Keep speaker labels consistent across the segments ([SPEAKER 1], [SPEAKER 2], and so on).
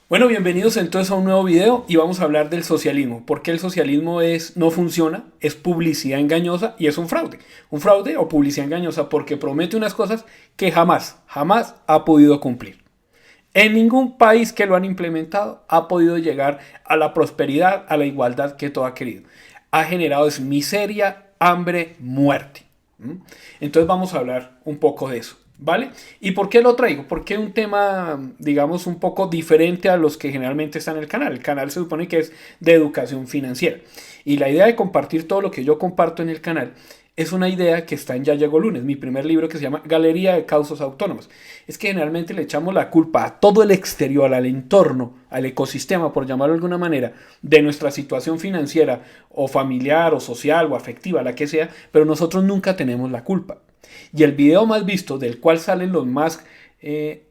[SPEAKER 1] Bueno, bienvenidos entonces a un nuevo video y vamos a hablar del socialismo. ¿Por qué el socialismo no funciona, es publicidad engañosa y es un fraude? Un fraude o publicidad engañosa porque promete unas cosas que jamás ha podido cumplir. En ningún país que lo han implementado ha podido llegar a la prosperidad, a la igualdad que todo ha querido. Ha generado es miseria, hambre, muerte. ¿Mm? Entonces vamos a hablar un poco de eso. ¿Vale? ¿Y por qué lo traigo? Porque es un tema, digamos, un poco diferente a los que generalmente están en el canal. El canal se supone que es de educación financiera. Y la idea de compartir todo lo que yo comparto en el canal es una idea que está en Ya Llegó Lunes, mi primer libro que se llama Galería de Causas Autónomas. Es que generalmente le echamos la culpa a todo el exterior, al entorno, al ecosistema, por llamarlo de alguna manera, de nuestra situación financiera o familiar o social o afectiva, la que sea, pero nosotros nunca tenemos la culpa. Y el video más visto, del cual salen los más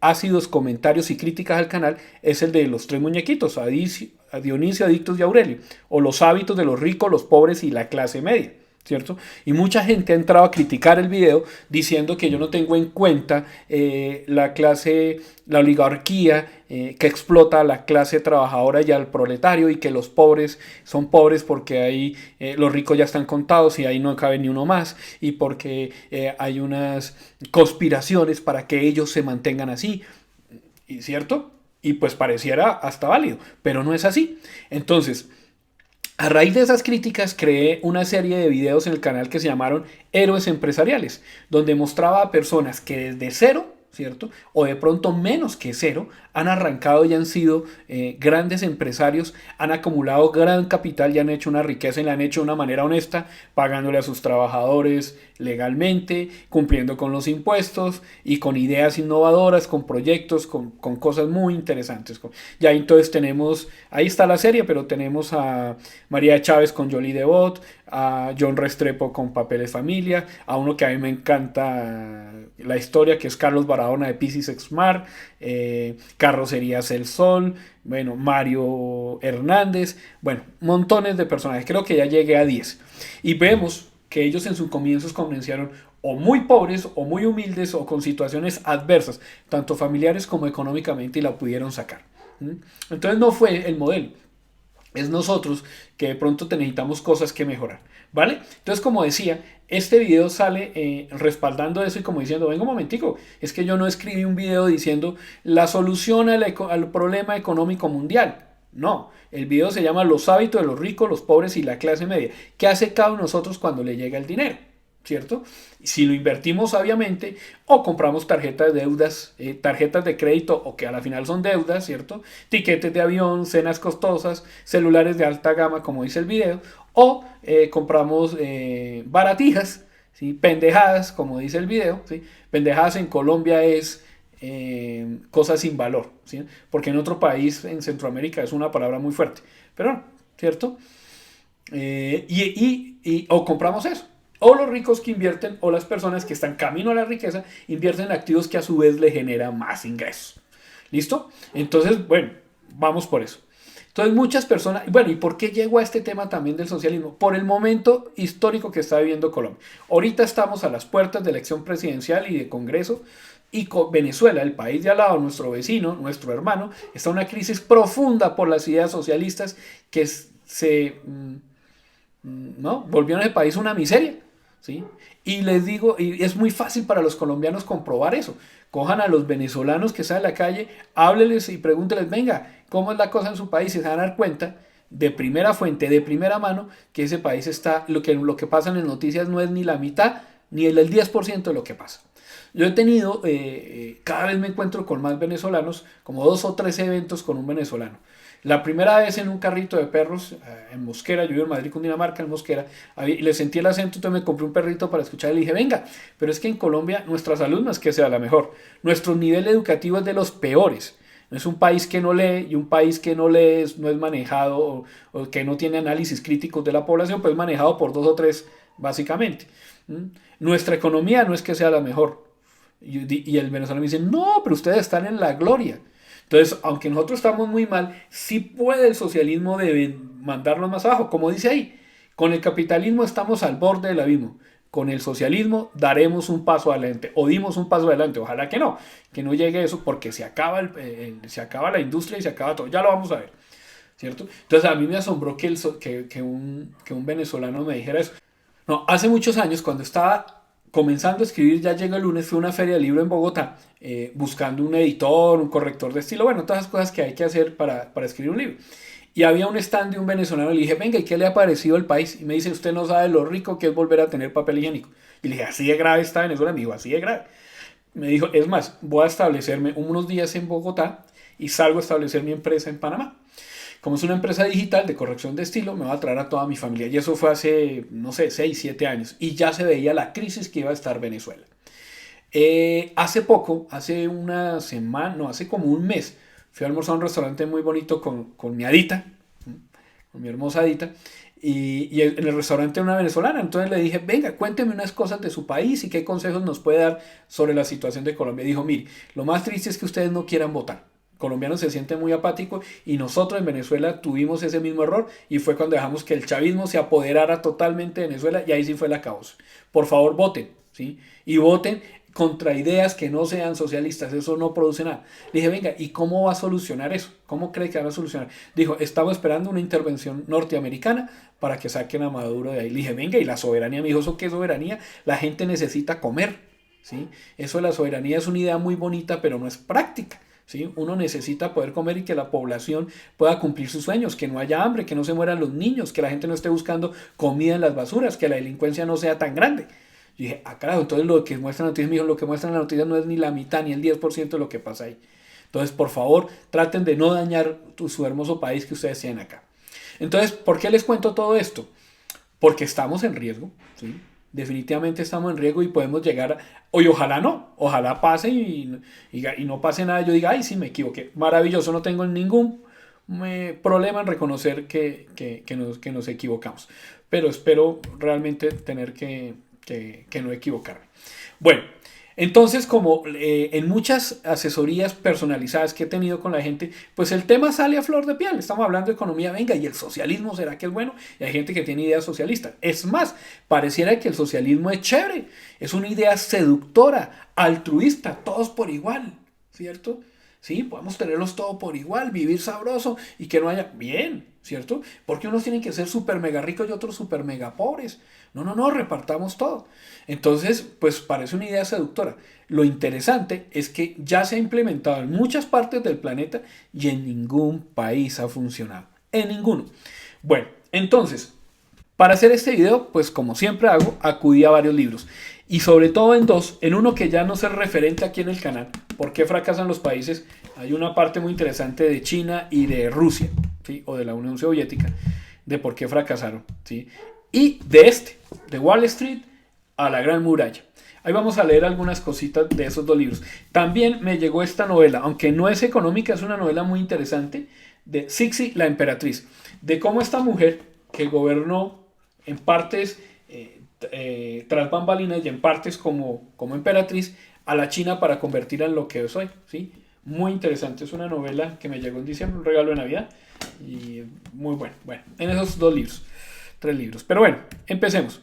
[SPEAKER 1] ácidos comentarios y críticas al canal, es el de los tres muñequitos, a Dionisio, Adictos y Aurelio, o los hábitos de los ricos, los pobres y la clase media. ¿Cierto? Y mucha gente ha entrado a criticar el video diciendo que yo no tengo en cuenta la clase, la oligarquía que explota a la clase trabajadora y al proletario y que los pobres son pobres porque ahí los ricos ya están contados y ahí no cabe ni uno más y porque hay unas conspiraciones para que ellos se mantengan así, ¿cierto? Y pues pareciera hasta válido, pero no es así. Entonces, a raíz de esas críticas creé una serie de videos en el canal que se llamaron Héroes Empresariales, donde mostraba a personas que desde cero, ¿cierto? O de pronto menos que cero, han arrancado y han sido grandes empresarios, han acumulado gran capital y han hecho una riqueza y la han hecho de una manera honesta, pagándole a sus trabajadores legalmente, cumpliendo con los impuestos y con ideas innovadoras, con proyectos, con cosas muy interesantes. Ya entonces tenemos, ahí está la serie, pero tenemos a María Chávez con Jolie Devot, a John Restrepo con Papeles Familia, a uno que a mí me encanta la historia, que es Carlos Barahona de Piscis Exmar, Carrocerías El Sol, bueno, Mario Hernández, bueno, montones de personajes, creo que ya llegué a 10. Y vemos que ellos en sus comienzos comenzaron o muy pobres o muy humildes o con situaciones adversas, tanto familiares como económicamente, y la pudieron sacar. Entonces no fue el modelo. Es nosotros que de pronto necesitamos cosas que mejorar, ¿vale? Entonces, como decía, este video sale respaldando eso y como diciendo, venga un momentico, es que yo no escribí un video diciendo la solución al problema económico mundial. No, el video se llama Los hábitos de los ricos, los pobres y la clase media. ¿Qué hace cada uno de nosotros cuando le llega el dinero? ¿Cierto? Si lo invertimos sabiamente o compramos tarjetas de deudas, tarjetas de crédito o que a la final son deudas, ¿cierto? Tiquetes de avión, cenas costosas, celulares de alta gama, como dice el video, o compramos baratijas, ¿sí? Pendejadas, como dice el video, ¿sí? Pendejadas en Colombia es cosas sin valor, ¿sí? Porque en otro país, en Centroamérica, es una palabra muy fuerte, pero no, ¿cierto? O compramos eso. O los ricos que invierten, o las personas que están camino a la riqueza, invierten en activos que a su vez le generan más ingresos. ¿Listo? Entonces, bueno, vamos por eso. Entonces muchas personas, bueno, ¿y por qué llego a este tema también del socialismo? Por el momento histórico que está viviendo Colombia. Ahorita estamos a las puertas de elección presidencial y de Congreso y Venezuela, el país de al lado, nuestro vecino, nuestro hermano, está en una crisis profunda por las ideas socialistas que ¿no? Volvieron el país una miseria. ¿Sí? Y les digo, y es muy fácil para los colombianos comprobar eso. Cojan a los venezolanos que están en la calle, hábleles y pregúnteles, venga, ¿cómo es la cosa en su país? Y se van a dar cuenta de primera fuente, de primera mano, que ese país está, lo que pasa en las noticias no es ni la mitad, ni el 10% de lo que pasa. Yo he tenido, cada vez me encuentro con más venezolanos, como 2 o 3 eventos con un venezolano. La primera vez en un carrito de perros en Mosquera, yo vivo en Madrid, Cundinamarca, en Mosquera, le sentí el acento, entonces me compré un perrito para escuchar y le dije, venga, pero es que en Colombia nuestra salud no es que sea la mejor, nuestro nivel educativo es de los peores. No es un país que no lee y un país que no lee no es manejado o que no tiene análisis críticos de la población, pues manejado por 2 o 3 básicamente. Nuestra economía no es que sea la mejor. Y el venezolano me dice, no, pero ustedes están en la gloria. Entonces, aunque nosotros estamos muy mal, sí puede el socialismo de mandarnos más abajo, como dice ahí. Con el capitalismo estamos al borde del abismo. con el socialismo daremos un paso adelante, o dimos un paso adelante, ojalá que no llegue eso, porque se acaba, se acaba la industria y se acaba todo, ya lo vamos a ver, ¿cierto? Entonces a mí me asombró que un venezolano me dijera eso. No, hace muchos años, cuando estaba comenzando a escribir, ya llega el lunes, fue a una feria de libro en Bogotá, buscando un editor, un corrector de estilo, bueno, todas las cosas que hay que hacer para escribir un libro. Y había un stand de un venezolano, le dije, venga, ¿y qué le ha parecido el país? Y me dice, usted no sabe lo rico que es volver a tener papel higiénico. Y le dije, así de grave está Venezuela. Me dijo, así de grave. Me dijo, es más, voy a establecerme unos días en Bogotá y salgo a establecer mi empresa en Panamá. Como es una empresa digital de corrección de estilo, me va a traer a toda mi familia. Y eso fue hace, no sé, 6 7 años. Y ya se veía la crisis que iba a estar Venezuela. Hace poco, hace una semana, no, hace como un mes, fui a almorzar a un restaurante muy bonito con mi Adita, con mi hermosa Adita, y en el restaurante una venezolana. Entonces le dije, venga, cuénteme unas cosas de su país y qué consejos nos puede dar sobre la situación de Colombia. Dijo, mire, lo más triste es que ustedes no quieran votar. Colombianos se sienten muy apáticos y nosotros en Venezuela tuvimos ese mismo error y fue cuando dejamos que el chavismo se apoderara totalmente de Venezuela y ahí sí fue la causa. Por favor, voten, ¿sí? Y voten contra ideas que no sean socialistas, eso no produce nada. Le dije, venga, ¿y cómo va a solucionar eso? ¿Cómo cree que va a solucionar? Dijo, estamos esperando una intervención norteamericana para que saquen a Maduro de ahí. Le dije, venga, ¿y la soberanía? Me dijo, ¿eso qué soberanía? La gente necesita comer, ¿sí? Eso de la soberanía es una idea muy bonita, pero no es práctica. ¿Sí? Uno necesita poder comer y que la población pueda cumplir sus sueños, que no haya hambre, que no se mueran los niños, que la gente no esté buscando comida en las basuras, que la delincuencia no sea tan grande. Yo dije, ah, carajo, entonces lo que muestran las noticias, me dijo, lo que muestran las noticias no es ni la mitad ni el 10% de lo que pasa ahí. Entonces, por favor, traten de no dañar su hermoso país que ustedes tienen acá. Entonces, ¿por qué les cuento todo esto? Porque estamos en riesgo, ¿sí? Definitivamente estamos en riesgo y podemos llegar, y ojalá no, ojalá pase y no pase nada, yo diga, ay, sí, me equivoqué, maravilloso, no tengo ningún problema en reconocer que nos equivocamos, pero espero realmente tener que no equivocarme. Bueno, entonces, como en muchas asesorías personalizadas que he tenido con la gente, pues el tema sale a flor de piel. Estamos hablando de economía, venga, ¿y el socialismo será que es bueno? Y hay gente que tiene ideas socialistas. Es más, pareciera que el socialismo es chévere, es una idea seductora, altruista, todos por igual, ¿cierto? Sí, podemos tenerlos todos por igual, vivir sabroso y que no haya... Bien, ¿cierto? Porque unos tienen que ser súper mega ricos y otros súper mega pobres. No, no, no, repartamos todo. Entonces, pues parece una idea seductora. Lo interesante es que ya se ha implementado en muchas partes del planeta y en ningún país ha funcionado. En ninguno. Bueno, entonces, para hacer este video, pues como siempre hago, acudí a varios libros. Y sobre todo en dos, en uno que ya no es referente aquí en el canal, ¿por qué fracasan los países? Hay una parte muy interesante de China y de Rusia, ¿sí? O de la Unión Soviética, de por qué fracasaron, ¿sí? Y de Wall Street a la Gran Muralla. Ahí vamos a leer algunas cositas de esos dos libros. También me llegó esta novela, aunque no es económica, es una novela muy interesante, de Cixi la Emperatriz, de cómo esta mujer que gobernó en partes tras bambalinas y en partes como emperatriz a la China para convertirla en lo que es hoy, ¿sí? Muy interesante, es una novela que me llegó en diciembre, un regalo de Navidad y muy bueno. Bueno, en esos dos libros, 3 libros. Pero bueno, empecemos.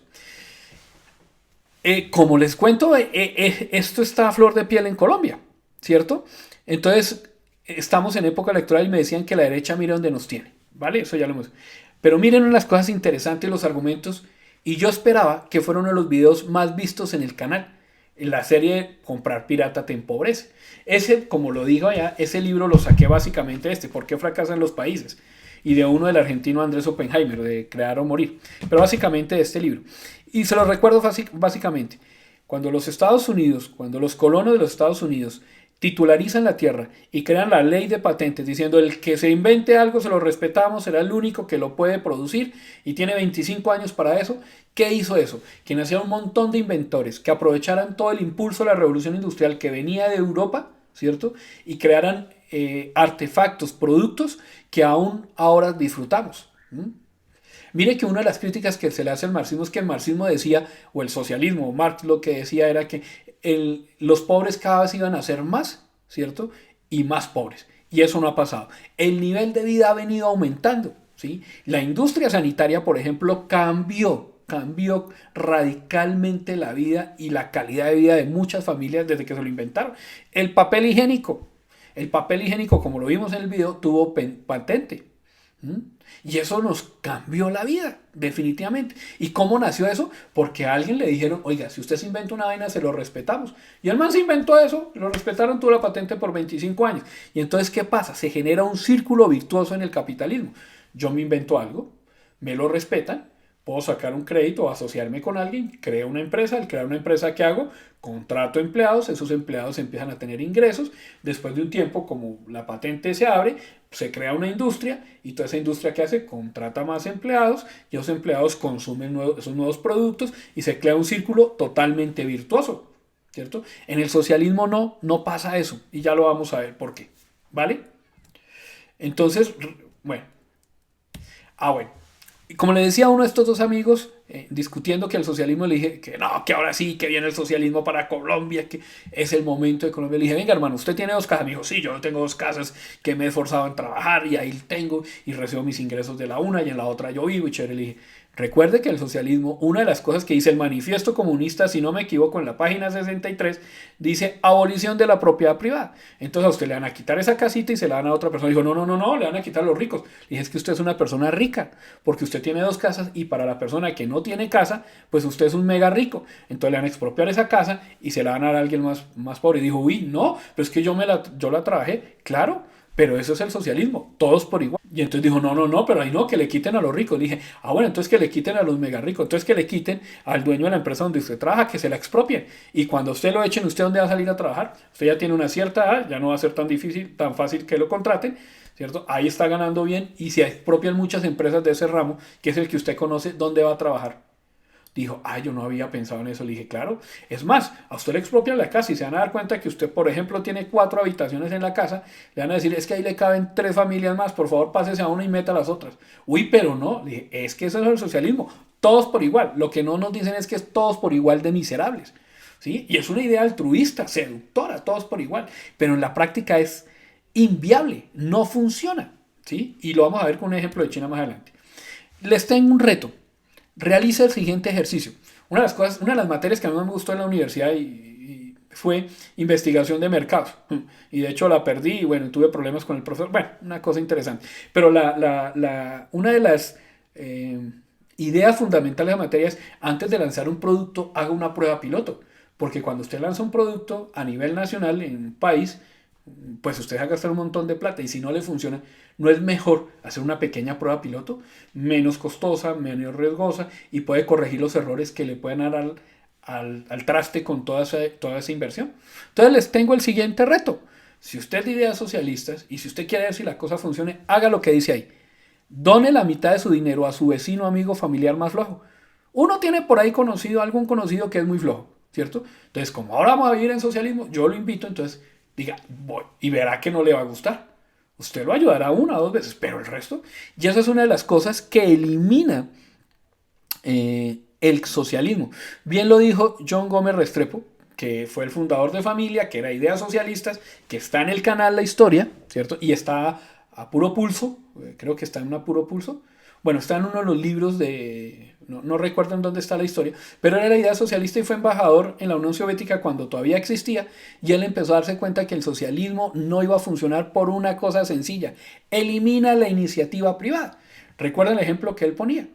[SPEAKER 1] Como les cuento, esto está a flor de piel en Colombia, ¿cierto? Entonces, estamos en época electoral y me decían que la derecha mire dónde nos tiene, ¿vale? Eso ya lo hemos... Pero miren las cosas interesantes, los argumentos, y yo esperaba que fuera uno de los videos más vistos en el canal. En la serie Comprar Pirata te empobrece. Ese, como lo digo allá, ese libro lo saqué básicamente de ¿por qué fracasan los países? Y de uno del argentino Andrés Oppenheimer, de Crear o Morir. Pero básicamente de este libro. Y se lo recuerdo básicamente. Cuando los Estados Unidos, cuando los colonos de los Estados Unidos titularizan la tierra y crean la ley de patentes diciendo el que se invente algo se lo respetamos, será el único que lo puede producir y tiene 25 años para eso. ¿Qué hizo eso? Que nacieron un montón de inventores que aprovecharan todo el impulso de la revolución industrial que venía de Europa, ¿cierto? Y crearan artefactos, productos que aún ahora disfrutamos. Mire que una de las críticas que se le hace al marxismo es que el marxismo decía, o el socialismo, o Marx lo que decía era que los pobres cada vez iban a ser más, ¿cierto? Y más pobres. Y eso no ha pasado. El nivel de vida ha venido aumentando, ¿sí? La industria sanitaria, por ejemplo, cambió cambió radicalmente la vida y la calidad de vida de muchas familias desde que se lo inventaron. El papel higiénico. El papel higiénico, como lo vimos en el video, tuvo patente. ¿Mm? Y eso nos cambió la vida, definitivamente. ¿Y cómo nació eso? Porque a alguien le dijeron, oiga, si usted se inventa una vaina, se lo respetamos. Y el man se inventó eso, lo respetaron, tuvo la patente por 25 años. Y entonces, ¿qué pasa? Se genera un círculo virtuoso en el capitalismo. Yo me invento algo, me lo respetan, puedo sacar un crédito o asociarme con alguien, creo una empresa, al crear una empresa, ¿qué hago? Contrato empleados, esos empleados empiezan a tener ingresos, después de un tiempo, como la patente se abre, se crea una industria y toda esa industria, ¿qué hace? Contrata más empleados y esos empleados consumen esos nuevos productos y se crea un círculo totalmente virtuoso, ¿cierto? En el socialismo no pasa eso y ya lo vamos a ver por qué, ¿vale? Entonces, bueno, bueno. Y como le decía a uno de estos dos amigos, discutiendo que el socialismo, le dije que no, que ahora sí, que viene el socialismo para Colombia, que es el momento de Colombia. Le dije, venga hermano, ¿usted tiene dos casas? Me dijo, sí, yo tengo dos casas que me he esforzado en trabajar y ahí tengo y recibo mis ingresos de la una y en la otra yo vivo y chévere. Le dije, recuerde que el socialismo, una de las cosas que dice el manifiesto comunista, si no me equivoco, en la página 63, dice abolición de la propiedad privada. Entonces a usted le van a quitar esa casita y se la dan a otra persona. Dijo, no, le van a quitar a los ricos. Le dije, es que usted es una persona rica, porque usted tiene dos casas y para la persona que no tiene casa, pues usted es un mega rico. Entonces le van a expropiar esa casa y se la van a dar a alguien más pobre. Y dijo, uy, no, pero es que yo la trabajé. Claro, pero eso es el socialismo, todos por igual. Y entonces dijo, no, pero ahí no, que le quiten a los ricos. Le dije, bueno, entonces que le quiten a los mega ricos, entonces que le quiten al dueño de la empresa donde usted trabaja, que se la expropien. Y cuando usted lo echen, ¿usted dónde va a salir a trabajar? Usted ya tiene una cierta edad, ya no va a ser tan difícil, tan fácil que lo contraten, ¿cierto? Ahí está ganando bien y se expropian muchas empresas de ese ramo, que es el que usted conoce, ¿dónde va a trabajar? Dijo, yo no había pensado en eso. Le dije, claro, es más, a usted le expropian la casa y se van a dar cuenta que usted, por ejemplo, tiene 4 habitaciones en la casa, le van a decir, es que ahí le caben 3 familias más, por favor pásese a una y meta a las otras. Uy, pero no, le dije, es que eso es el socialismo, todos por igual. Lo que no nos dicen es que es todos por igual de miserables, ¿sí? Y es una idea altruista, seductora, todos por igual, pero en la práctica es inviable, no funciona, ¿sí? Y lo vamos a ver con un ejemplo de China más adelante. Les tengo un reto. Realiza el siguiente ejercicio. Una de las materias que a mí más me gustó en la universidad fue investigación de mercados. Y de hecho la perdí y bueno, tuve problemas con el profesor. Bueno, una cosa interesante. Pero una de las ideas fundamentales de la materia es, antes de lanzar un producto, haga una prueba piloto. Porque cuando usted lanza un producto a nivel nacional en un país, pues usted va a gastar un montón de plata y si no le funciona, ¿no es mejor hacer una pequeña prueba piloto, menos costosa, menos riesgosa y puede corregir los errores que le pueden dar al traste con toda esa inversión? Entonces les tengo el siguiente reto. Si usted tiene ideas socialistas y si usted quiere ver si la cosa funcione, haga lo que dice ahí. Done la mitad de su dinero a su vecino, amigo, familiar más flojo. Uno tiene por ahí algún conocido que es muy flojo, ¿cierto? Entonces, como ahora vamos a vivir en socialismo, yo lo invito, entonces diga, voy, y verá que no le va a gustar. Usted lo ayudará una o dos veces, pero el resto, y esa es una de las cosas que elimina el socialismo. Bien lo dijo John Gómez Restrepo, que fue el fundador de Familia, que era Ideas Socialistas, que está en el canal La Historia, ¿cierto? Y está a puro pulso, creo que está en un puro pulso. Bueno, está en uno de los libros no recuerdo en dónde está la historia, pero era la idea socialista y fue embajador en la Unión Soviética cuando todavía existía y él empezó a darse cuenta que el socialismo no iba a funcionar por una cosa sencilla: elimina la iniciativa privada. Recuerda el ejemplo que él ponía,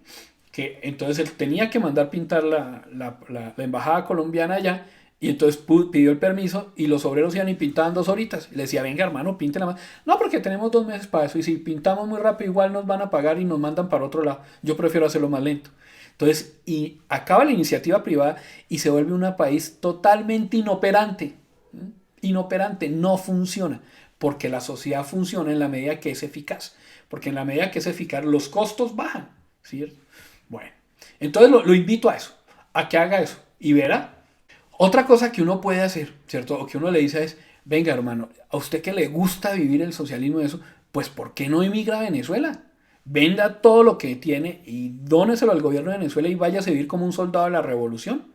[SPEAKER 1] que entonces él tenía que mandar pintar la embajada colombiana allá y entonces pidió el permiso y los obreros iban y pintaban 2 horitas. Le decía, venga hermano, píntela más. No, porque tenemos 2 meses para eso y si pintamos muy rápido igual nos van a pagar y nos mandan para otro lado. Yo prefiero hacerlo más lento. Entonces, y acaba la iniciativa privada y se vuelve un país totalmente inoperante. Inoperante, no funciona. Porque la sociedad funciona en la medida que es eficaz. Porque en la medida que es eficaz, los costos bajan, ¿cierto? Bueno, entonces lo invito a eso, a que haga eso y verá. Otra cosa que uno puede hacer, ¿cierto? O que uno le dice es, venga hermano, a usted que le gusta vivir el socialismo y eso, pues ¿por qué no emigra a Venezuela? Venda todo lo que tiene y dóneselo al gobierno de Venezuela y váyase a vivir como un soldado de la revolución,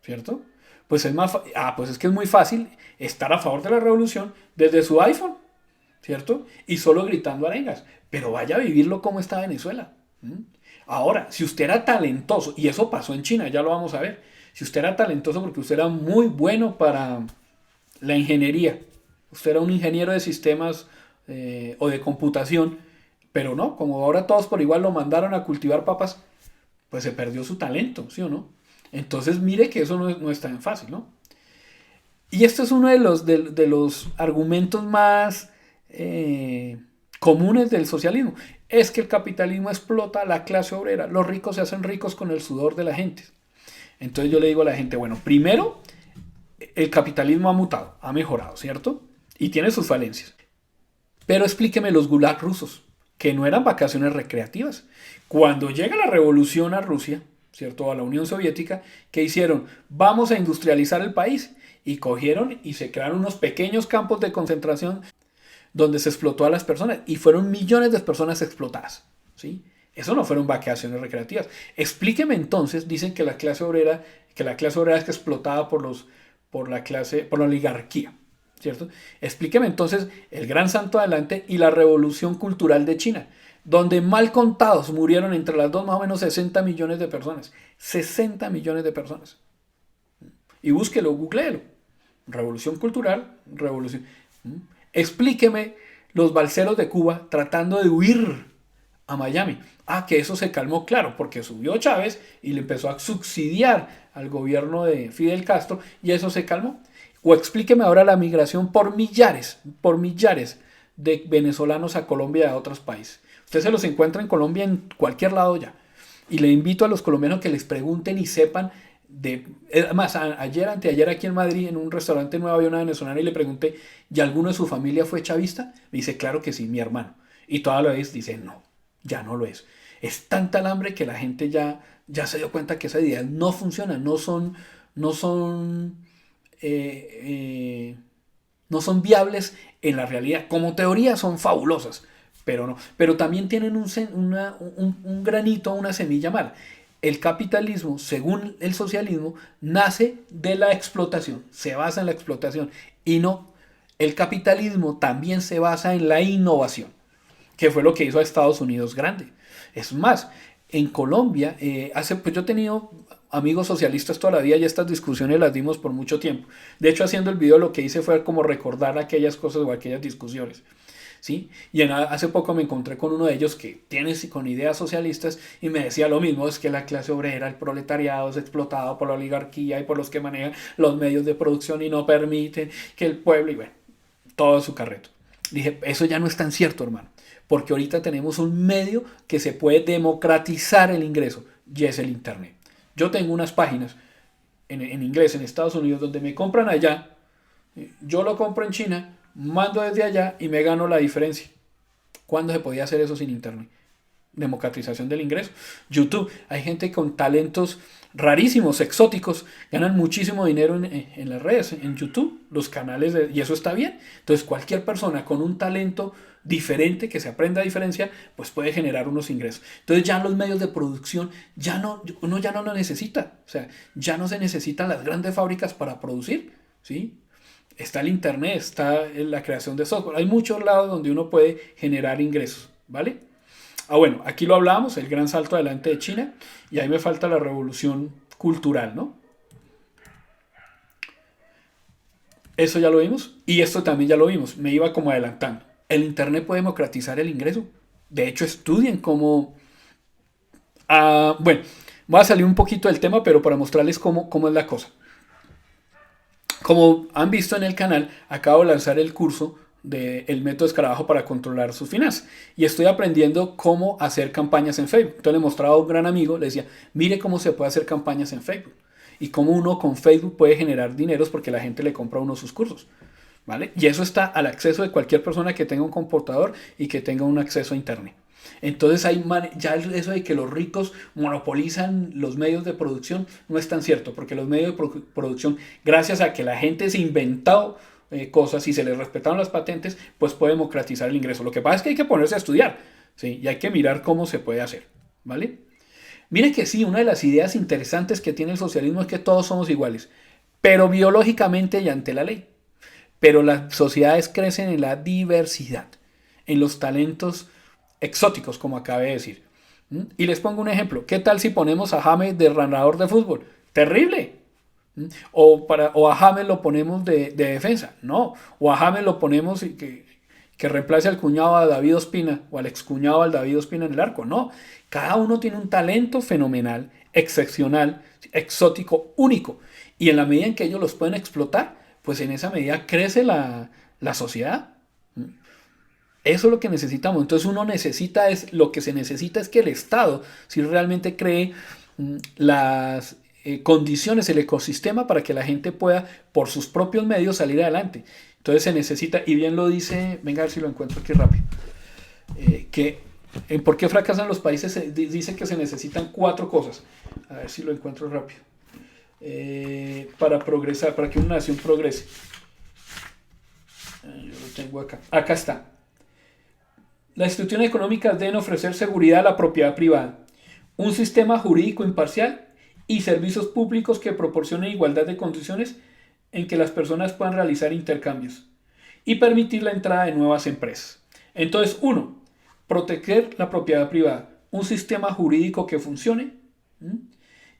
[SPEAKER 1] ¿cierto? Pues pues es que es muy fácil estar a favor de la revolución desde su iPhone, ¿cierto? Y solo gritando arengas, pero vaya a vivirlo como está Venezuela. Ahora, si usted era talentoso, y eso pasó en China, ya lo vamos a ver, si usted era talentoso porque usted era muy bueno para la ingeniería, usted era un ingeniero de sistemas o de computación, pero no, como ahora todos por igual lo mandaron a cultivar papas, pues se perdió su talento, ¿sí o no? Entonces mire que eso no es tan fácil, ¿no? Y esto es uno de los argumentos más comunes del socialismo. Es que el capitalismo explota a la clase obrera. Los ricos se hacen ricos con el sudor de la gente. Entonces yo le digo a la gente, bueno, primero, el capitalismo ha mutado, ha mejorado, ¿cierto? Y tiene sus falencias. Pero explíqueme los gulag rusos, que no eran vacaciones recreativas. Cuando llega la revolución a Rusia, ¿cierto? A la Unión Soviética, ¿qué hicieron? Vamos a industrializar el país. Y cogieron y se crearon unos pequeños campos de concentración donde se explotó a las personas. Y fueron millones de personas explotadas, ¿sí? Eso no fueron vacaciones recreativas. Explíqueme entonces, dicen que la clase obrera es explotada por la oligarquía, ¿cierto? Explíqueme entonces el gran santo adelante y la revolución cultural de China, donde mal contados murieron entre las dos más o menos 60 millones de personas. 60 millones de personas. Y búsquelo, googleelo. Revolución cultural, revolución. Explíqueme los balseros de Cuba tratando de huir a Miami. Ah, que eso se calmó, claro, porque subió Chávez y le empezó a subsidiar al gobierno de Fidel Castro y eso se calmó. O explíqueme ahora la migración por millares de venezolanos a Colombia y a otros países. Usted se los encuentra en Colombia en cualquier lado ya. Y le invito a los colombianos que les pregunten y sepan además, anteayer aquí en Madrid, en un restaurante nuevo, había una venezolana y le pregunté, ¿y alguno de su familia fue chavista? Me dice, claro que sí, mi hermano. Y toda la vez dice, no, ya no lo es. Es tanta el hambre que la gente ya se dio cuenta que esa idea no funciona, no son, no son viables en la realidad. Como teoría son fabulosas, pero no. Pero también tienen un granito, una semilla mala. El capitalismo, según el socialismo, nace de la explotación, se basa en la explotación. Y no, el capitalismo también se basa en la innovación, que fue lo que hizo a Estados Unidos grande. Es más, en Colombia, pues yo he tenido amigos socialistas toda la vida y estas discusiones las dimos por mucho tiempo. De hecho, haciendo el video lo que hice fue como recordar aquellas cosas o aquellas discusiones. ¿Sí? Y hace poco me encontré con uno de ellos que tiene con ideas socialistas y me decía lo mismo, es que la clase obrera, el proletariado es explotado por la oligarquía y por los que manejan los medios de producción y no permiten que el pueblo, y bueno, todo su carreto. Dije, eso ya no es tan cierto, hermano, porque ahorita tenemos un medio que se puede democratizar el ingreso y es el Internet. Yo tengo unas páginas en inglés en Estados Unidos donde me compran allá, yo lo compro en China, mando desde allá y me gano la diferencia. ¿Cuándo se podía hacer eso sin internet? Democratización del ingreso. YouTube, hay gente con talentos rarísimos, exóticos, ganan muchísimo dinero en las redes, en YouTube, los canales, y eso está bien. Entonces cualquier persona con un talento diferente, que se aprenda a diferenciar, pues puede generar unos ingresos. Entonces ya los medios de producción, uno ya no lo necesita. O sea, ya no se necesitan las grandes fábricas para producir, ¿sí? Está el internet, está la creación de software. Hay muchos lados donde uno puede generar ingresos, ¿vale? Ah, bueno, aquí lo hablamos, el gran salto adelante de China, y ahí me falta la revolución cultural, ¿no? Eso ya lo vimos, y esto también ya lo vimos, me iba como adelantando. El internet puede democratizar el ingreso. De hecho, estudien cómo... bueno, voy a salir un poquito del tema, pero para mostrarles cómo es la cosa. Como han visto en el canal, acabo de lanzar el curso del método escarabajo para controlar sus finanzas. Y estoy aprendiendo cómo hacer campañas en Facebook. Entonces le mostraba a un gran amigo, le decía, mire cómo se puede hacer campañas en Facebook. Y cómo uno con Facebook puede generar dineros porque la gente le compra a uno sus cursos. ¿Vale? Y eso está al acceso de cualquier persona que tenga un computador y que tenga un acceso a internet. Entonces ya eso de que los ricos monopolizan los medios de producción no es tan cierto, porque los medios de producción, gracias a que la gente se inventó cosas y se les respetaron las patentes, pues puede democratizar el ingreso. Lo que pasa es que hay que ponerse a estudiar, ¿sí? Y hay que mirar cómo se puede hacer, ¿vale? Mire que sí, una de las ideas interesantes que tiene el socialismo es que todos somos iguales, pero biológicamente y ante la ley. Pero las sociedades crecen en la diversidad, en los talentos exóticos, como acabé de decir. Y les pongo un ejemplo. ¿Qué tal si ponemos a James de narrador de fútbol? Terrible. O a James lo ponemos de defensa. No. O a James lo ponemos y que reemplace al cuñado a David Ospina o al excuñado al David Ospina en el arco. No. Cada uno tiene un talento fenomenal, excepcional, exótico, único. Y en la medida en que ellos los pueden explotar, pues en esa medida crece la sociedad. Eso es lo que necesitamos. Entonces lo que se necesita es que el Estado, si realmente cree las condiciones, el ecosistema para que la gente pueda por sus propios medios salir adelante. Entonces se necesita, y bien lo dice, venga a ver si lo encuentro aquí rápido, que en por qué fracasan los países dice que se necesitan 4 cosas. A ver si lo encuentro rápido. Para progresar, para que una nación progrese. Yo lo tengo acá. Acá está. Las instituciones económicas deben ofrecer seguridad a la propiedad privada, un sistema jurídico imparcial y servicios públicos que proporcionen igualdad de condiciones en que las personas puedan realizar intercambios y permitir la entrada de nuevas empresas. Entonces, 1. Proteger la propiedad privada, un sistema jurídico que funcione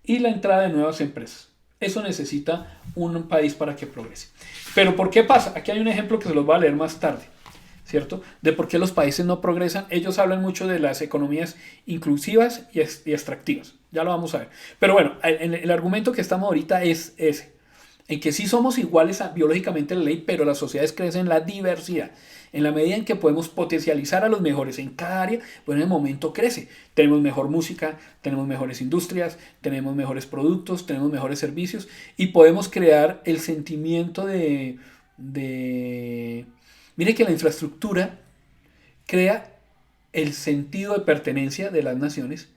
[SPEAKER 1] y la entrada de nuevas empresas. Eso necesita un país para que progrese. Pero ¿por qué pasa? Aquí hay un ejemplo que se los voy a leer más tarde. ¿Cierto? De por qué los países no progresan. Ellos hablan mucho de las economías inclusivas y extractivas. Ya lo vamos a ver. Pero bueno, el argumento que estamos ahorita es ese. En que sí somos iguales biológicamente en la ley, pero las sociedades crecen en la diversidad. En la medida en que podemos potencializar a los mejores en cada área, pues en el momento crece. Tenemos mejor música, tenemos mejores industrias, tenemos mejores productos, tenemos mejores servicios y podemos crear el sentimiento de Mire que la infraestructura crea el sentido de pertenencia de las naciones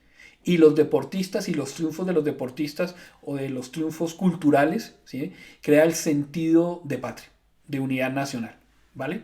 [SPEAKER 1] y los deportistas y los triunfos de los deportistas o de los triunfos culturales, ¿sí? Crea el sentido de patria, de unidad nacional, ¿vale?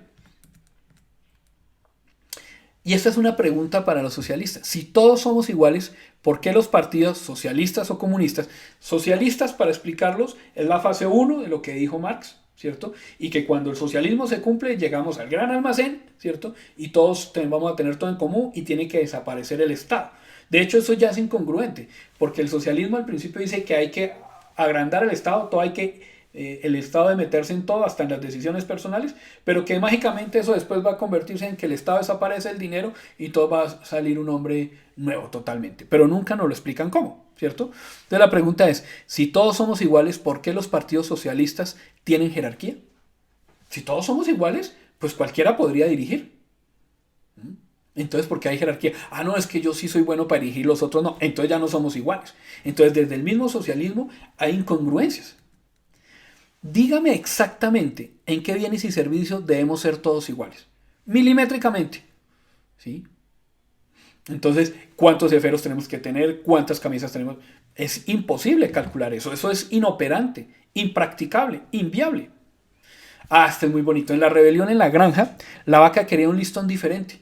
[SPEAKER 1] Y esta es una pregunta para los socialistas. Si todos somos iguales, ¿por qué los partidos socialistas o comunistas? Socialistas, para explicarlos, es la fase 1 de lo que dijo Marx, ¿cierto? Y que cuando el socialismo se cumple, llegamos al gran almacén, ¿cierto? Y todos vamos a tener todo en común y tiene que desaparecer el Estado. De hecho, eso ya es incongruente, porque el socialismo al principio dice que hay que agrandar el Estado, el Estado de meterse en todo, hasta en las decisiones personales, pero que mágicamente eso después va a convertirse en que el Estado desaparece el dinero y todo va a salir un hombre nuevo totalmente. Pero nunca nos lo explican cómo, ¿cierto? Entonces la pregunta es, si todos somos iguales, ¿por qué los partidos socialistas tienen jerarquía? Si todos somos iguales, pues cualquiera podría dirigir. Entonces, ¿por qué hay jerarquía? Ah, no, es que yo sí soy bueno para dirigir, los otros no. Entonces ya no somos iguales. Entonces, desde el mismo socialismo hay incongruencias. Dígame exactamente en qué bienes y servicios debemos ser todos iguales. Milimétricamente. ¿Sí? Entonces, ¿cuántos esferos tenemos que tener? ¿Cuántas camisas tenemos? Es imposible calcular eso. Eso es inoperante, impracticable, inviable. Ah, este es muy bonito. En la rebelión en la granja, la vaca quería un listón diferente.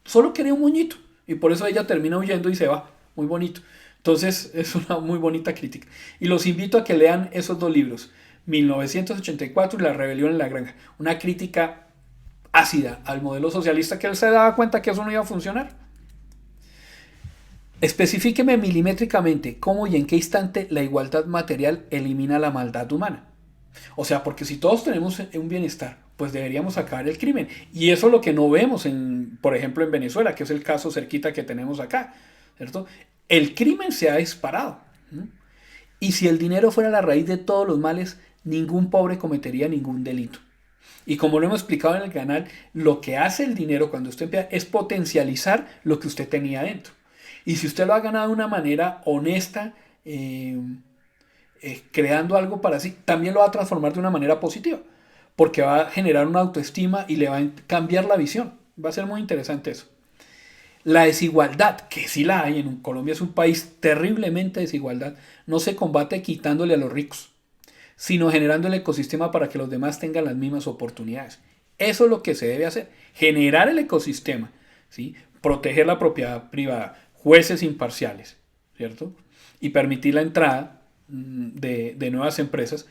[SPEAKER 1] Solo quería un moñito. Y por eso ella termina huyendo y se va. Muy bonito. Entonces, es una muy bonita crítica. Y los invito a que lean esos 2 libros. 1984 y La rebelión en la granja. Una crítica ácida al modelo socialista que él se daba cuenta que eso no iba a funcionar. Especifíqueme milimétricamente cómo y en qué instante la igualdad material elimina la maldad humana. O sea, porque si todos tenemos un bienestar, pues deberíamos acabar el crimen. Y eso es lo que no vemos, por ejemplo, en Venezuela, que es el caso cerquita que tenemos acá, ¿cierto? El crimen se ha disparado. Y si el dinero fuera la raíz de todos los males, ningún pobre cometería ningún delito. Y como lo hemos explicado en el canal, lo que hace el dinero cuando usted empieza es potencializar lo que usted tenía dentro. Y si usted lo ha ganado de una manera honesta, creando algo para sí, también lo va a transformar de una manera positiva, porque va a generar una autoestima y le va a cambiar la visión. Va a ser muy interesante eso. La desigualdad, que sí la hay en Colombia, es un país terriblemente desigualdad, no se combate quitándole a los ricos, sino generando el ecosistema para que los demás tengan las mismas oportunidades. Eso es lo que se debe hacer, generar el ecosistema, ¿sí? Proteger la propiedad privada, jueces imparciales, ¿cierto? Y permitir la entrada de nuevas empresas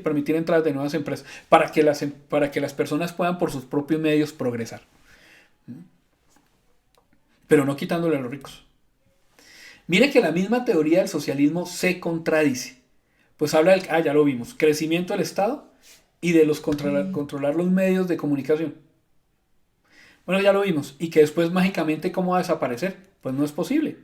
[SPEAKER 1] permitir entradas de nuevas empresas para que las personas puedan por sus propios medios progresar. pero no quitándole a los ricos. Mire que la misma teoría del socialismo se contradice. Pues habla del, ya lo vimos, crecimiento del Estado y de los controlar los medios de comunicación. Bueno, ya lo vimos. Y que después mágicamente, ¿cómo va a desaparecer? Pues no es posible.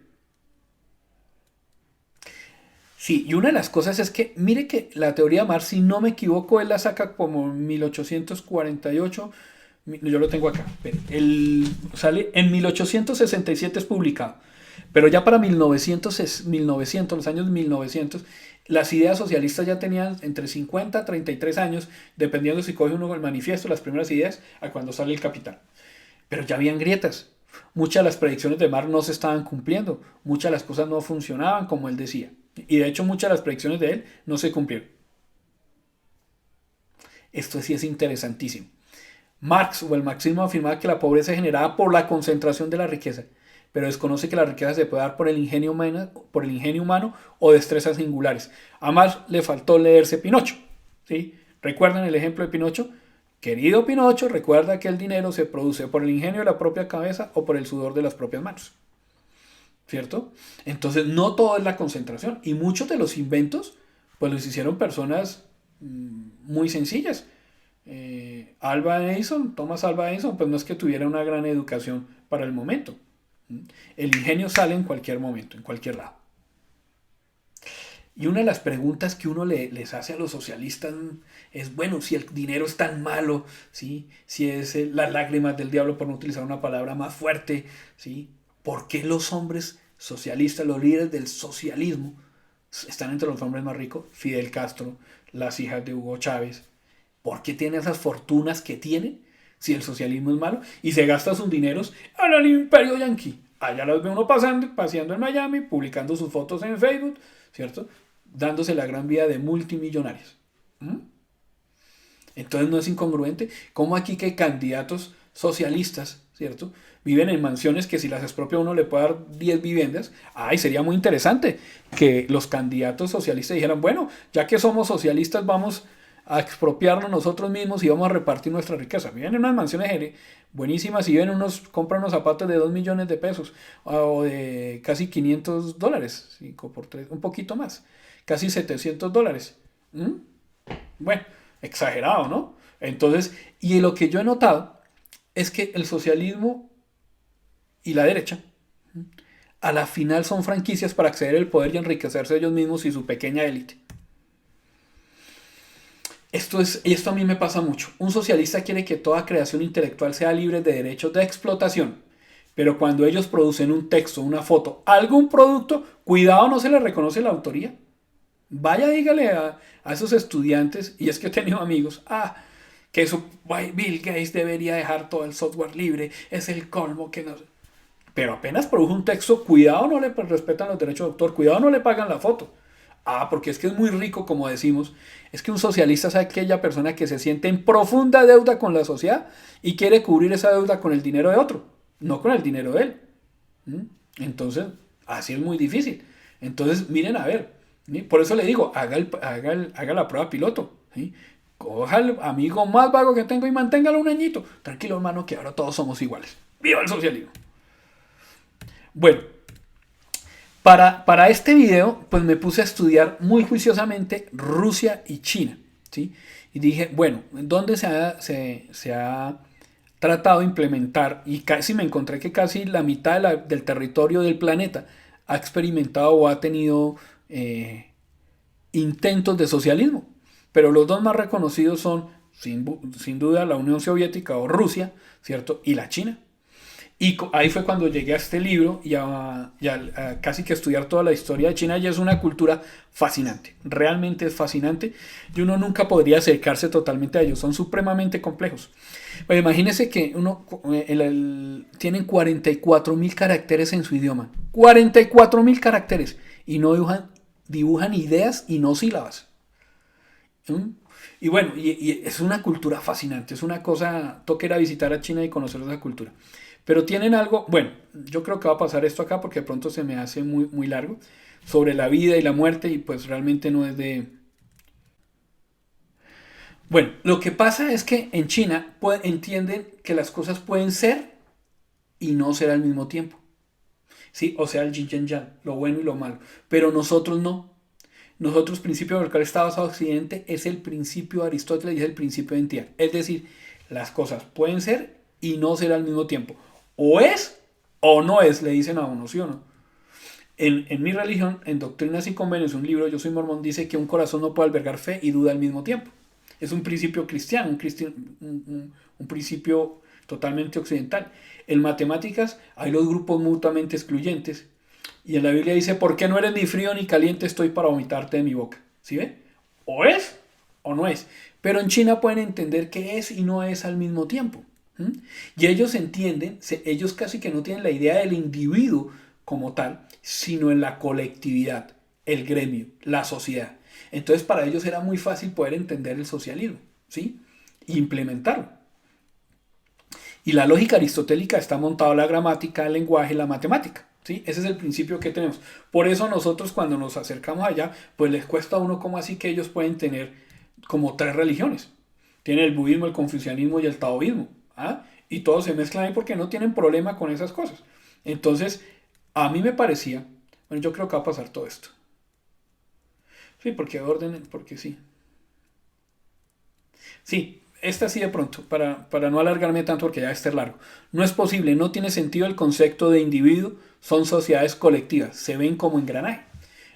[SPEAKER 1] Sí, y una de las cosas es que, mire que la teoría de Marx, si no me equivoco, él la saca como en 1848. Yo lo tengo acá. Sale en 1867 es publicado. Pero ya para 1900, los años 1900, las ideas socialistas ya tenían entre 50 a 33 años, dependiendo si coge uno el manifiesto, las primeras ideas, a cuando sale el Capital. Pero ya habían grietas. Muchas de las predicciones de Marx no se estaban cumpliendo. Muchas de las cosas no funcionaban como él decía. Y de hecho muchas de las predicciones de él no se cumplieron. Esto sí es interesantísimo. Marx o el marxismo afirmaba que la pobreza es generada por la concentración de la riqueza, pero desconoce que la riqueza se puede dar por el ingenio humano o destrezas singulares. A Marx le faltó leerse Pinocho. ¿Sí? ¿Recuerdan el ejemplo de Pinocho? Querido Pinocho, recuerda que el dinero se produce por el ingenio de la propia cabeza o por el sudor de las propias manos. ¿Cierto? Entonces no todo es la concentración. Y muchos de los inventos, pues los hicieron personas muy sencillas. Thomas Alva Edison, pues no es que tuviera una gran educación para el momento. El ingenio sale en cualquier momento, en cualquier lado. Y una de las preguntas que uno les hace a los socialistas es, bueno, si el dinero es tan malo, ¿sí? Si es las lágrimas del diablo, por no utilizar una palabra más fuerte, ¿sí? ¿Por qué los hombres socialistas, los líderes del socialismo, están entre los hombres más ricos? Fidel Castro, las hijas de Hugo Chávez. ¿Por qué tienen esas fortunas que tienen si el socialismo es malo? Y se gasta sus dineros en el imperio yanqui. Allá los ve uno paseando en Miami, publicando sus fotos en Facebook, ¿cierto? Dándose la gran vida de multimillonarios. Entonces no es incongruente como aquí que candidatos socialistas, ¿cierto? Viven en mansiones que si las expropia uno le puede dar 10 viviendas. Ay, sería muy interesante que los candidatos socialistas dijeran, bueno, ya que somos socialistas vamos a expropiarnos nosotros mismos y vamos a repartir nuestra riqueza. Viven en unas mansiones buenísimas y compran unos zapatos de 2 millones de pesos o de casi $500, 5 por 3, un poquito más, casi $700. Bueno, exagerado, ¿no? Entonces, y lo que yo he notado es que el socialismo y la derecha a la final son franquicias para acceder al poder y enriquecerse ellos mismos y su pequeña élite. Esto a mí me pasa mucho. Un socialista quiere que toda creación intelectual sea libre de derechos de explotación, pero cuando ellos producen un texto, una foto, algún producto, cuidado, no se le reconoce la autoría. Vaya, dígale a esos estudiantes, y es que he tenido amigos, que eso, Bill Gates debería dejar todo el software libre, es el colmo que no... Pero apenas produjo un texto, cuidado, no le respetan los derechos de autor, cuidado, no le pagan la foto. Porque es que es muy rico, como decimos. Es que un socialista es aquella persona que se siente en profunda deuda con la sociedad y quiere cubrir esa deuda con el dinero de otro, no con el dinero de él. Entonces, así es muy difícil. Entonces, miren a ver. Por eso le digo, haga la prueba piloto. ¿Sí? Coja al amigo más vago que tengo y manténgalo un añito. Tranquilo, hermano, que ahora todos somos iguales. ¡Viva el socialismo! Bueno, para este video, pues me puse a estudiar muy juiciosamente Rusia y China, ¿sí? Y dije, bueno, ¿dónde se ha tratado de implementar? Y casi me encontré que casi la mitad del territorio del planeta ha experimentado o ha tenido intentos de socialismo. Pero los dos más reconocidos son, sin duda, la Unión Soviética o Rusia, ¿cierto? Y la China. Y ahí fue cuando llegué a este libro y a casi que estudiar toda la historia de China. Y es una cultura fascinante, realmente es fascinante y uno nunca podría acercarse totalmente a ellos, son supremamente complejos. Pues imagínense que tienen 44.000 caracteres en su idioma, 44.000 caracteres y no dibujan ideas y no sílabas. Y bueno, y es una cultura fascinante, es una cosa, toca ir a visitar a China y conocer esa cultura. Pero tienen algo, bueno, yo creo que va a pasar esto acá porque de pronto se me hace muy, muy largo, sobre la vida y la muerte y pues realmente no es de... Bueno, lo que pasa es que en China entienden que las cosas pueden ser y no ser al mismo tiempo. ¿sí? O sea, el yin y el yang, lo bueno y lo malo. Pero nosotros no. Nosotros, principio por el cual está basado Occidente, es el principio de Aristóteles y es el principio de identidad. Es decir, las cosas pueden ser y no ser al mismo tiempo. O es o no es, le dicen a uno, ¿sí o no? En mi religión, en Doctrinas y Convenios, un libro, yo soy mormón, dice que un corazón no puede albergar fe y duda al mismo tiempo. Es un principio cristiano, un principio totalmente occidental. En matemáticas hay los grupos mutuamente excluyentes. Y en la Biblia dice, ¿por qué no eres ni frío ni caliente? Estoy para vomitarte de mi boca. ¿Sí ve? O es o no es. Pero en China pueden entender que es y no es al mismo tiempo. ¿Mm? Y ellos entienden, ellos casi que no tienen la idea del individuo como tal, sino en la colectividad, el gremio, la sociedad. Entonces para ellos era muy fácil poder entender el socialismo, ¿sí? E implementarlo. Y la lógica aristotélica está montada en la gramática, el lenguaje, la matemática, ¿sí? Ese es el principio que tenemos. Por eso nosotros cuando nos acercamos allá, pues les cuesta a uno como así que ellos pueden tener como tres religiones. Tienen el budismo, el confucianismo y el taoísmo. ¿Ah? Y todos se mezclan ahí porque no tienen problema con esas cosas. Entonces, a mí me parecía, bueno, yo creo que va a pasar todo esto. Sí, porque orden, porque sí. Sí, esta sí de pronto, para no alargarme tanto porque ya este es largo. No es posible, no tiene sentido el concepto de individuo, son sociedades colectivas, se ven como engranaje.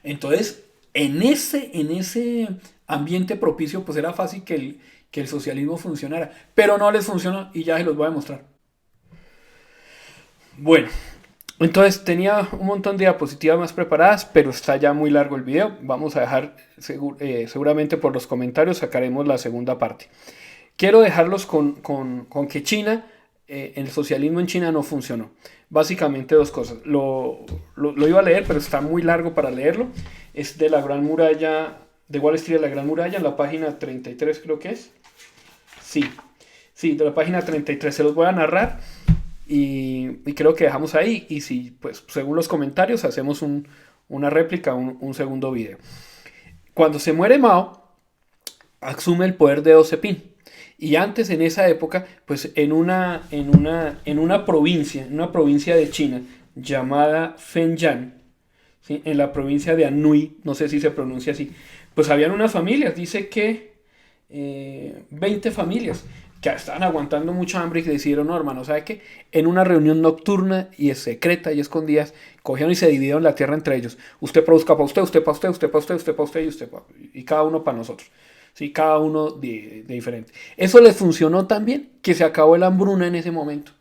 [SPEAKER 1] Entonces, en ese ambiente propicio, pues era fácil que el socialismo funcionara, pero no les funcionó y ya se los voy a demostrar. Bueno, entonces tenía un montón de diapositivas más preparadas, pero está ya muy largo el video. Vamos a dejar, seguramente por los comentarios sacaremos la segunda parte. Quiero dejarlos con que China, el socialismo en China no funcionó. Básicamente dos cosas. Lo iba a leer, pero está muy largo para leerlo. Es de la Gran Muralla, de Wall Street, de la Gran Muralla, en la página 33 creo que es. Sí, sí, de la página 33 se los voy a narrar y creo que dejamos ahí. Y si, pues, según los comentarios, hacemos una réplica, un segundo video. Cuando se muere Mao, asume el poder de Deng Xiaoping. Y antes, en esa época, pues en una provincia de China llamada Fengyang, ¿sí? En la provincia de Anhui, no sé si se pronuncia así, pues habían unas familias, dice que 20 familias que estaban aguantando mucha hambre y que decidieron, no, hermano, ¿sabe qué? En una reunión nocturna y secreta y escondidas, cogieron y se dividieron la tierra entre ellos. Usted produzca para usted, usted para usted, usted para usted, usted para usted y usted para... Y cada uno para nosotros. ¿Sí? Cada uno de diferente. Eso les funcionó tan bien que se acabó la hambruna en ese momento.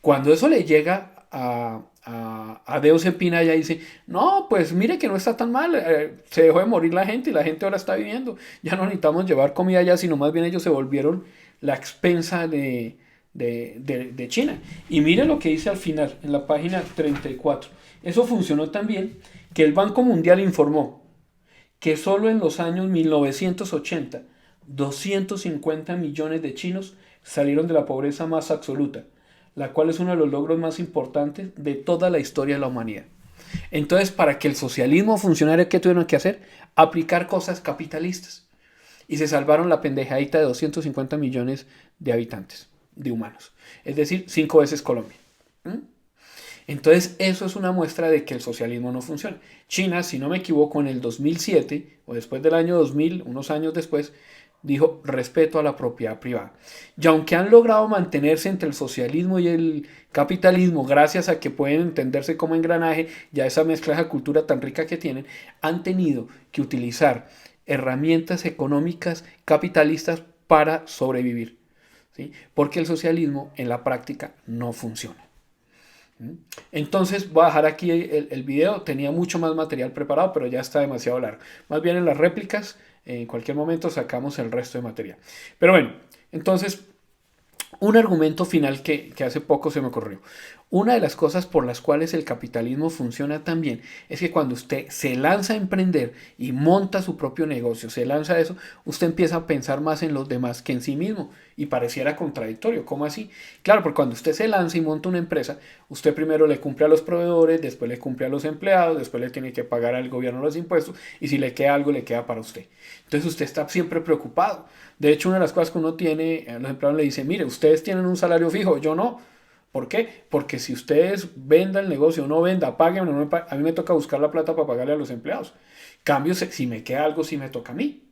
[SPEAKER 1] Cuando eso le llega a Deng Xiaoping, ella dice, no, pues mire que no está tan mal, se dejó de morir la gente y la gente ahora está viviendo. Ya no necesitamos llevar comida allá, sino más bien ellos se volvieron la expensa de China. Y mire lo que dice al final, en la página 34. Eso funcionó tan bien que el Banco Mundial informó que solo en los años 1980, 250 millones de chinos salieron de la pobreza más absoluta, la cual es uno de los logros más importantes de toda la historia de la humanidad. Entonces, para que el socialismo funcionara, ¿qué tuvieron que hacer? Aplicar cosas capitalistas. Y se salvaron la pendejadita de 250 millones de habitantes, de humanos. Es decir, 5 veces Colombia. ¿Mm? Entonces, eso es una muestra de que el socialismo no funciona. China, si no me equivoco, en el 2007 o después del año 2000, unos años después, dijo respeto a la propiedad privada. Y aunque han logrado mantenerse entre el socialismo y el capitalismo, gracias a que pueden entenderse como engranaje, ya esa mezcla, esa cultura tan rica que tienen, han tenido que utilizar herramientas económicas capitalistas para sobrevivir, ¿sí? Porque el socialismo en la práctica no funciona. Entonces voy a dejar aquí el video, tenía mucho más material preparado, pero ya está demasiado largo. Más bien en las réplicas, en cualquier momento sacamos el resto de material. Pero bueno, entonces un argumento final que hace poco se me ocurrió. Una de las cosas por las cuales el capitalismo funciona tan bien es que cuando usted se lanza a emprender y monta su propio negocio, se lanza a eso, usted empieza a pensar más en los demás que en sí mismo y pareciera contradictorio. ¿Cómo así? Claro, porque cuando usted se lanza y monta una empresa, usted primero le cumple a los proveedores, después le cumple a los empleados, después le tiene que pagar al gobierno los impuestos y si le queda algo, le queda para usted. Entonces usted está siempre preocupado. De hecho, una de las cosas que uno tiene, los empleados le dicen, mire, ustedes tienen un salario fijo, yo no. ¿Por qué? Porque si ustedes vendan el negocio o no venda, paguen o no me paguen, a mí me toca buscar la plata para pagarle a los empleados. Cambio, si me queda algo, sí me toca a mí.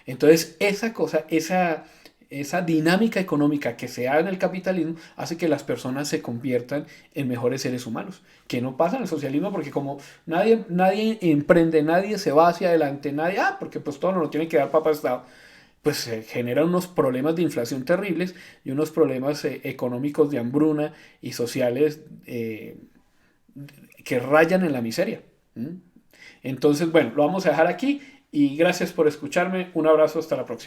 [SPEAKER 1] Entonces, esa cosa, esa dinámica económica que se da en el capitalismo hace que las personas se conviertan en mejores seres humanos, que no pasa en el socialismo porque como nadie emprende, nadie se va hacia adelante, nadie, porque pues todo nos lo tiene que dar papá Estado, pues se generan unos problemas de inflación terribles y unos problemas económicos de hambruna y sociales que rayan en la miseria. ¿Mm? Entonces, bueno, lo vamos a dejar aquí y gracias por escucharme. Un abrazo, hasta la próxima.